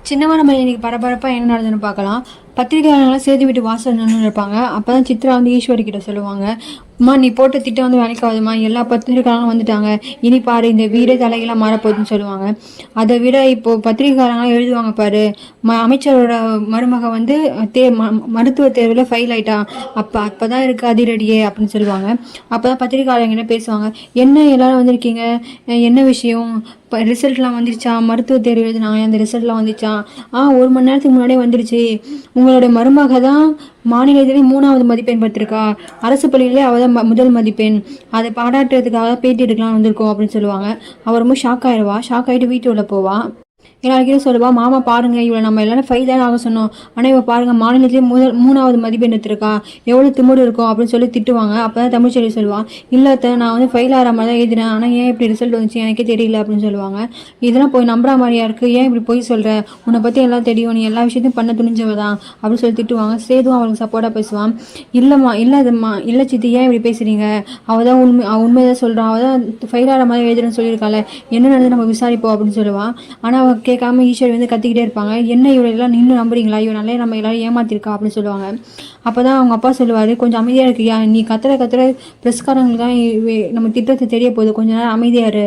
சின்னம்மா நம்ம இன்னைக்கு பரபரப்பாக என்ன நடந்ததுன்னு பார்க்கலாம். பத்திரிகையாளர்கள்லாம் சேது வீட்டு வாசல் நின்று இருப்பாங்க. அப்போ தான் சித்ரா வந்து ஈஸ்வரி கிட்ட சொல்லுவாங்க, அம்மா நீ போட்ட திட்டம் வந்து வேலைக்கு ஆகுதுமா, எல்லா பத்திரிகையாளர்களும் வந்துட்டாங்க, இனி பாரு இந்த வீடே தலைகளாக மாறப்போகுதுன்னு சொல்லுவாங்க. அதை விட இப்போ பத்திரிகையாளர்கள்லாம் எழுதுவாங்க பாரு, அமைச்சரோட மருமக வந்து மருத்துவ தேர்வில் ஃபெயில் ஆயிட்டா, அப்பதான் இருக்கு அதிரடியே அப்படின்னு சொல்லுவாங்க. அப்போதான் பத்திரிகையாளர்கிட்ட பேசுவாங்க, என்ன எல்லாரும் வந்திருக்கீங்க, என்ன விஷயம், இப்போ ரிசல்ட்லாம் வந்துருச்சா, மருத்துவ தேர்வு எழுதினாங்க அந்த ரிசல்ட்லாம் வந்துச்சா, 1 மணி நேரத்துக்கு முன்னாடியே வந்துருச்சு, உங்களுடைய மருமக தான் மாநிலத்திலே 3வது மதிப்பெண் பெற்றிருக்கா, அரசு பள்ளியிலே அவள் தான் முதல் மதிப்பெண், அதை பாராட்டுறதுக்காக பேட்டி எடுக்கலாம் வந்திருக்கோம் அப்படின்னு சொல்லுவாங்க. அவள் ரொம்ப ஷாக் ஆயிடுவா. ஷாக் ஆகிட்டு வீட்டு உள்ள போவா. எல்லாருக்கிட்டும் சொல்லுவா, மாமா பாருங்க இவளை நம்ம எல்லாரும் ஃபெயில் தான் ஆக சொன்னோம், ஆனால் இவள் பாருங்க மாநிலத்திலே 3வது மதிப்பெண் எடுத்திருக்கா, எவ்வளோ திமுடு இருக்கும் அப்படின்னு சொல்லி திட்டுவாங்க. அப்போ தான் தமிழ்ச்செல்வி சொல்லுவாள், இல்லத்த நான் வந்து ஃபெயில் ஆகிற மாதிரி தான் எழுதினேன், ஆனால் ஏன் இப்படி ரிசல்ட் வந்துச்சு எனக்கே தெரியல அப்படின்னு சொல்லுவாங்க. இதெல்லாம் போய் நம்புற மாதிரியா இருக்குது, ஏன் இப்படி போய் சொல்கிற, உன்னை பற்றி எல்லாம் தெரியும், நீ எல்லா விஷயத்தையும் பண்ண துணிஞ்சவ தான் அப்படின்னு சொல்லி திட்டுவாங்க. சேதுவும் அவளுக்கு சப்போர்ட்டாக பேசுவான், இல்லைம்மா இல்லை சித்தி ஏன் இப்படி பேசுகிறீங்க, அவள் தான் உண்மைதான் சொல்கிறான், அவள் தான் ஃபெயில் ஆகிற மாதிரி எழுதுறேன்னு சொல்லியிருக்காள், என்ன நடந்து நம்ம விசாரிப்போம் அப்படின்னு சொல்லுவாள். ஆனால் அவள் கேட்காம ஈஸ்வரி வந்து கத்திக்கிட்டே இருப்பாங்க, என்ன இவளெல்லாம் நின்று நம்புறீங்களா, இவனாலே நம்ம எல்லாரும் ஏமாத்திருக்கா அப்படின்னு சொல்லுவாங்க. அப்போ தான் அவங்க அப்பா சொல்லுவார், கொஞ்சம் அமைதியாக இருக்கியா, நீ கத்துற ப்ரெஸ்காரங்களுக்கு தான் நம்ம திட்டத்தை தெரிய போகுது, கொஞ்ச நேரம் அமைதியாரு.